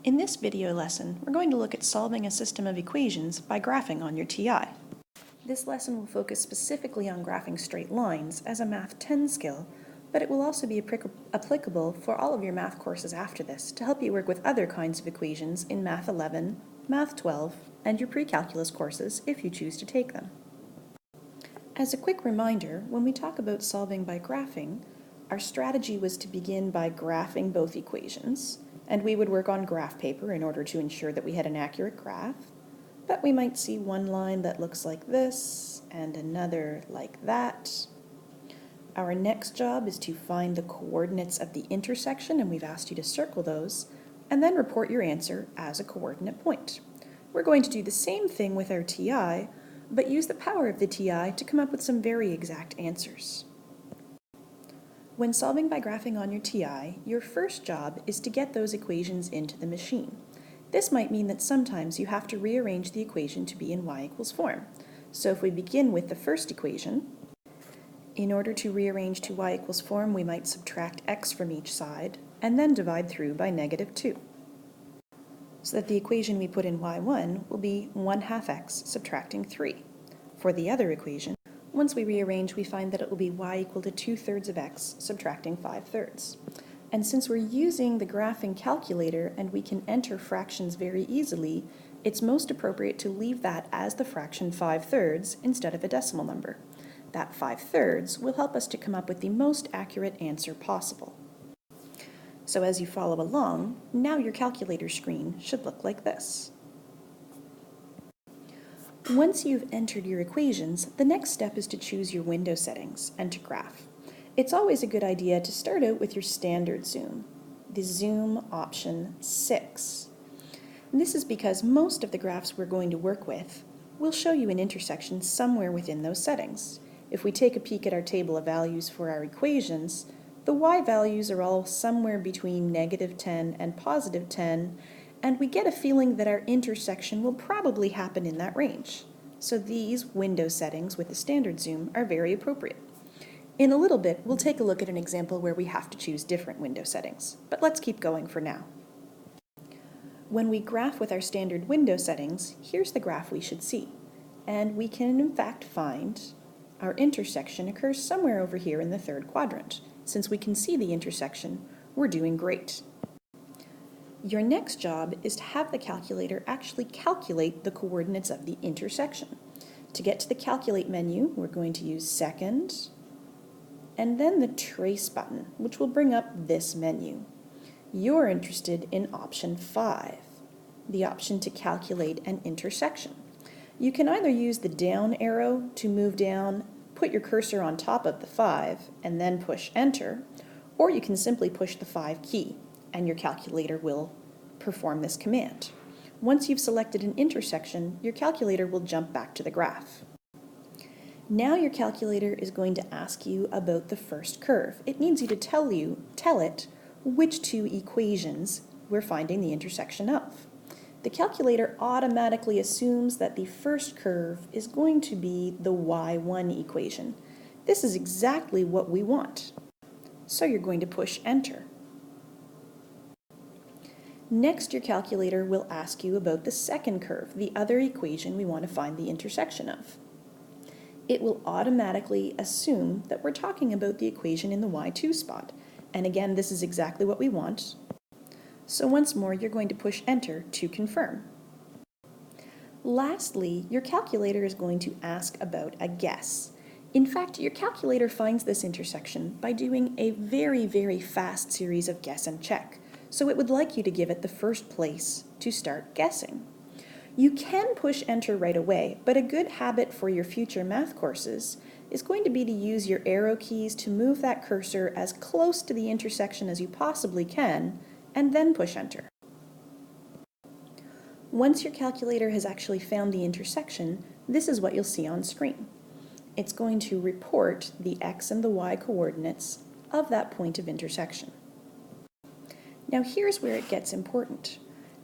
In this video lesson, we're going to look at solving a system of equations by graphing on your TI. This lesson will focus specifically on graphing straight lines as a Math 10 skill, but it will also be applicable for all of your math courses after this to help you work with other kinds of equations in Math 11, Math 12, and your pre-calculus courses if you choose to take them. As a quick reminder, when we talk about solving by graphing, our strategy was to begin by graphing both equations, and we would work on graph paper in order to ensure that we had an accurate graph. But we might see one line that looks like this and another like that. Our next job is to find the coordinates of the intersection, and we've asked you to circle those, and then report your answer as a coordinate point. We're going to do the same thing with our TI, but use the power of the TI to come up with some very exact answers. When solving by graphing on your TI, your first job is to get those equations into the machine. This might mean that sometimes you have to rearrange the equation to be in y= form. So if we begin with the first equation, in order to rearrange to y= form, we might subtract x from each side and then divide through by -2. So that the equation we put in y1 will be 1/2 x subtracting 3. For the other equation, once we rearrange, we find that it will be y = 2/3 of x subtracting 5/3. And since we're using the graphing calculator and we can enter fractions very easily, it's most appropriate to leave that as the fraction 5/3 instead of a decimal number. That 5/3 will help us to come up with the most accurate answer possible. So as you follow along, now your calculator screen should look like this. Once you've entered your equations, the next step is to choose your window settings and to graph. It's always a good idea to start out with your standard zoom, the zoom option 6. And this is because most of the graphs we're going to work with will show you an intersection somewhere within those settings. If we take a peek at our table of values for our equations, the y values are all somewhere between -10 and +10, and we get a feeling that our intersection will probably happen in that range. So these window settings with the standard zoom are very appropriate. In a little bit, we'll take a look at an example where we have to choose different window settings, but let's keep going for now. When we graph with our standard window settings, here's the graph we should see. And we can in fact find our intersection occurs somewhere over here in the third quadrant. Since we can see the intersection, we're doing great. Your next job is to have the calculator actually calculate the coordinates of the intersection. To get to the Calculate menu, we're going to use Second, and then the Trace button, which will bring up this menu. You're interested in option 5, the option to calculate an intersection. You can either use the down arrow to move down, put your cursor on top of the 5, and then push Enter, or you can simply push the 5 key, and your calculator will perform this command. Once you've selected an intersection, your calculator will jump back to the graph. Now your calculator is going to ask you about the first curve. It needs you to tell it which two equations we're finding the intersection of. The calculator automatically assumes that the first curve is going to be the y1 equation. This is exactly what we want. So you're going to push Enter. Next, your calculator will ask you about the second curve, the other equation we want to find the intersection of. It will automatically assume that we're talking about the equation in the y2 spot. And again, this is exactly what we want. So once more, you're going to push Enter to confirm. Lastly, your calculator is going to ask about a guess. In fact, your calculator finds this intersection by doing a very, very fast series of guess and check. So it would like you to give it the first place to start guessing. You can push Enter right away, but a good habit for your future math courses is going to be to use your arrow keys to move that cursor as close to the intersection as you possibly can, and then push Enter. Once your calculator has actually found the intersection, this is what you'll see on screen. It's going to report the x and the y coordinates of that point of intersection. Now here's where it gets important.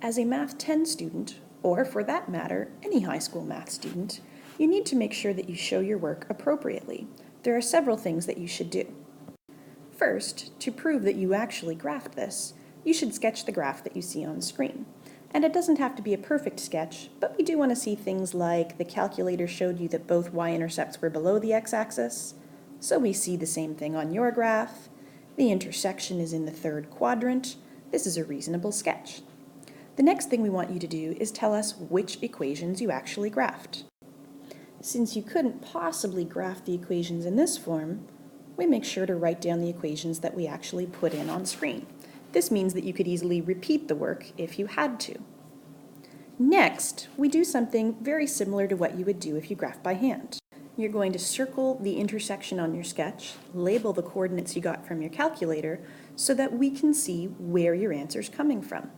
As a Math 10 student, or for that matter, any high school math student, you need to make sure that you show your work appropriately. There are several things that you should do. First, to prove that you actually graphed this, you should sketch the graph that you see on screen. And it doesn't have to be a perfect sketch, but we do want to see things like the calculator showed you that both y-intercepts were below the x-axis, so we see the same thing on your graph. The intersection is in the third quadrant. This is a reasonable sketch. The next thing we want you to do is tell us which equations you actually graphed. Since you couldn't possibly graph the equations in this form, we make sure to write down the equations that we actually put in on screen. This means that you could easily repeat the work if you had to. Next, we do something very similar to what you would do if you graphed by hand. You're going to circle the intersection on your sketch, label the coordinates you got from your calculator, so that we can see where your answer's coming from.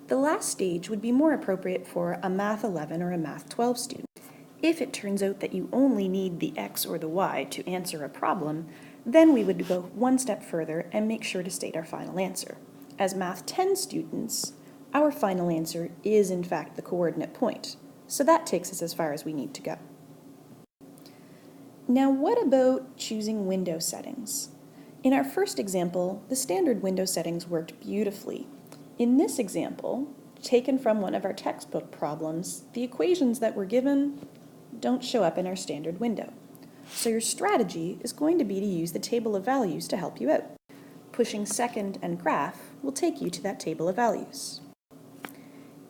The last stage would be more appropriate for a Math 11 or a Math 12 student. If it turns out that you only need the X or the Y to answer a problem, then we would go one step further and make sure to state our final answer. As Math 10 students, our final answer is in fact the coordinate point, so that takes us as far as we need to go. Now what about choosing window settings? In our first example, the standard window settings worked beautifully. In this example, taken from one of our textbook problems, the equations that were given don't show up in our standard window. So your strategy is going to be to use the table of values to help you out. Pushing second and graph will take you to that table of values.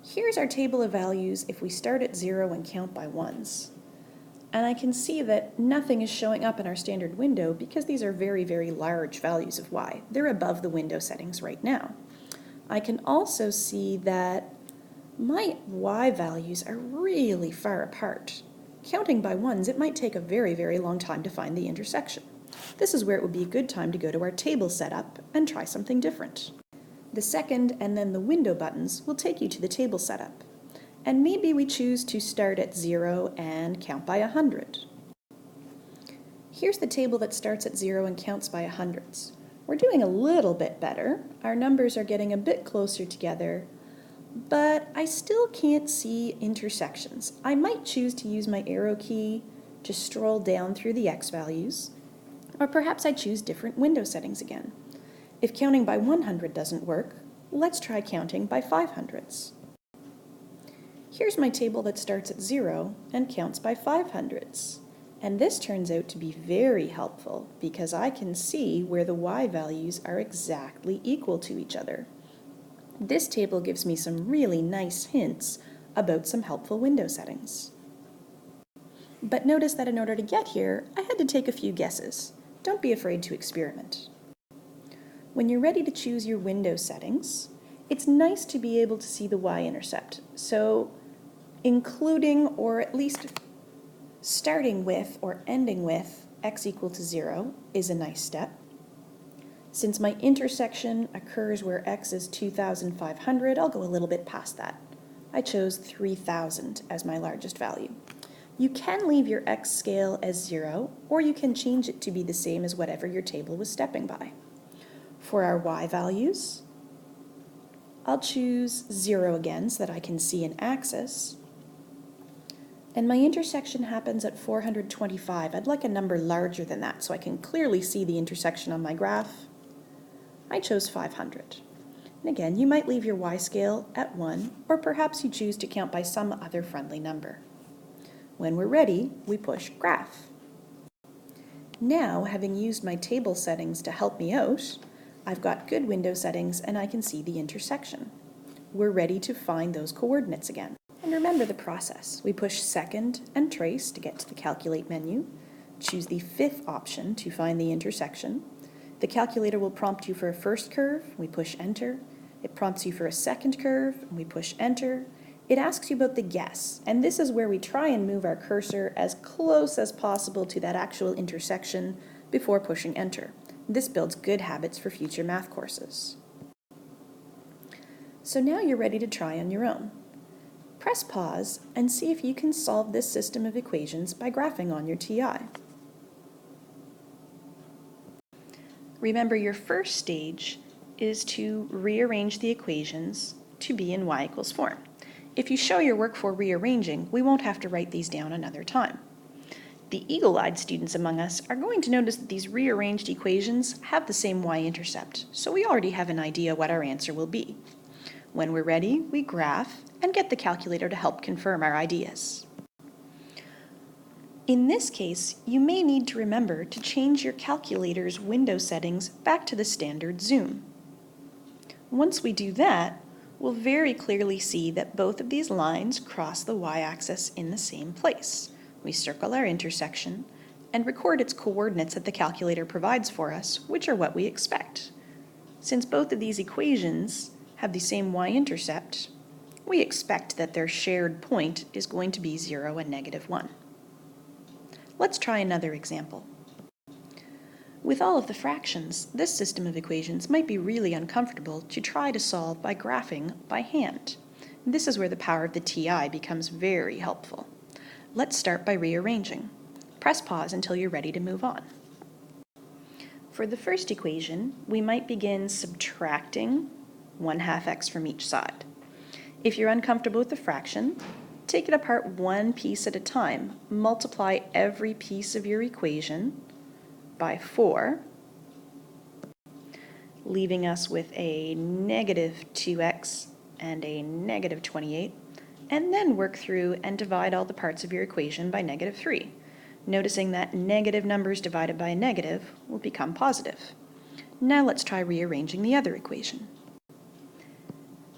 Here's our table of values if we start at 0 and count by ones. And I can see that nothing is showing up in our standard window because these are very, very large values of y. They're above the window settings right now. I can also see that my y values are really far apart. Counting by ones, it might take a very, very long time to find the intersection. This is where it would be a good time to go to our table setup and try something different. The second and then the window buttons will take you to the table setup. And maybe we choose to start at 0 and count by 100. Here's the table that starts at 0 and counts by hundreds. We're doing a little bit better. Our numbers are getting a bit closer together, but I still can't see intersections. I might choose to use my arrow key to stroll down through the X values, or perhaps I choose different window settings again. If counting by 100 doesn't work, let's try counting by 500s. Here's my table that starts at 0 and counts by 500s. And this turns out to be very helpful because I can see where the y values are exactly equal to each other. This table gives me some really nice hints about some helpful window settings. But notice that in order to get here, I had to take a few guesses. Don't be afraid to experiment. When you're ready to choose your window settings, it's nice to be able to see the y-intercept. So including, or at least starting with or ending with x equal to 0 is a nice step. Since my intersection occurs where x is 2,500, I'll go a little bit past that. I chose 3,000 as my largest value. You can leave your x scale as 0, or you can change it to be the same as whatever your table was stepping by. For our y values, I'll choose 0 again so that I can see an axis. And my intersection happens at 425. I'd like a number larger than that so I can clearly see the intersection on my graph. I chose 500. And again, you might leave your y scale at 1, or perhaps you choose to count by some other friendly number. When we're ready, we push graph. Now, having used my table settings to help me out, I've got good window settings and I can see the intersection. We're ready to find those coordinates again. And remember the process. We push second and trace to get to the calculate menu, choose the fifth option to find the intersection. The calculator will prompt you for a first curve, we push enter. It prompts you for a second curve, and we push enter. It asks you about the guess, and this is where we try and move our cursor as close as possible to that actual intersection before pushing enter. This builds good habits for future math courses. So now you're ready to try on your own. Press pause and see if you can solve this system of equations by graphing on your TI. Remember, your first stage is to rearrange the equations to be in y equals form. If you show your work for rearranging, we won't have to write these down another time. The eagle-eyed students among us are going to notice that these rearranged equations have the same y-intercept, so we already have an idea what our answer will be. When we're ready, we graph and get the calculator to help confirm our ideas. In this case, you may need to remember to change your calculator's window settings back to the standard zoom. Once we do that, we'll very clearly see that both of these lines cross the y-axis in the same place. We circle our intersection and record its coordinates that the calculator provides for us, which are what we expect. Since both of these equations have the same y-intercept, we expect that their shared point is going to be 0 and -1. Let's try another example. With all of the fractions, this system of equations might be really uncomfortable to try to solve by graphing by hand. This is where the power of the TI becomes very helpful. Let's start by rearranging. Press pause until you're ready to move on. For the first equation, we might begin subtracting 1/2 x from each side. If you're uncomfortable with the fraction, take it apart one piece at a time. Multiply every piece of your equation by 4, leaving us with a -2x and a -28, and then work through and divide all the parts of your equation by -3, noticing that negative numbers divided by a negative will become positive. Now let's try rearranging the other equation.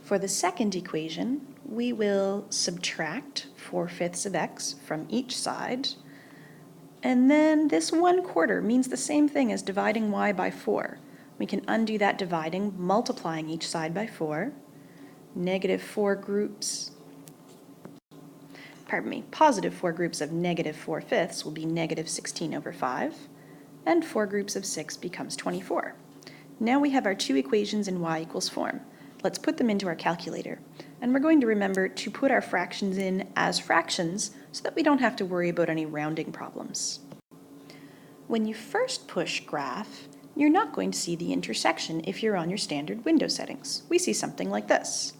For the second equation, we will subtract 4/5 of x from each side, and then this 1/4 means the same thing as dividing y by 4. We can undo that dividing, multiplying each side by 4. Positive 4 groups of -4/5 will be -16/5, and 4 groups of 6 becomes 24. Now we have our two equations in y equals form. Let's put them into our calculator, and we're going to remember to put our fractions in as fractions so that we don't have to worry about any rounding problems. When you first push graph, you're not going to see the intersection if you're on your standard window settings. We see something like this.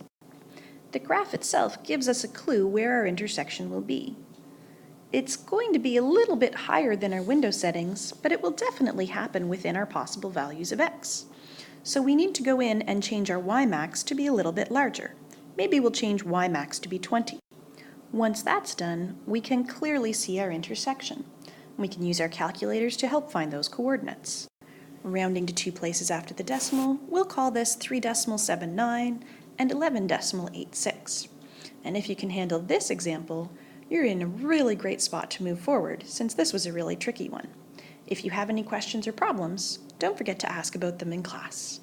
The graph itself gives us a clue where our intersection will be. It's going to be a little bit higher than our window settings, but it will definitely happen within our possible values of x. So we need to go in and change our y-max to be a little bit larger. Maybe we'll change y-max to be 20. Once that's done, we can clearly see our intersection. We can use our calculators to help find those coordinates. Rounding to 2 places after the decimal, we'll call this 3.79 and 11.86. And if you can handle this example, you're in a really great spot to move forward, since this was a really tricky one. If you have any questions or problems, don't forget to ask about them in class.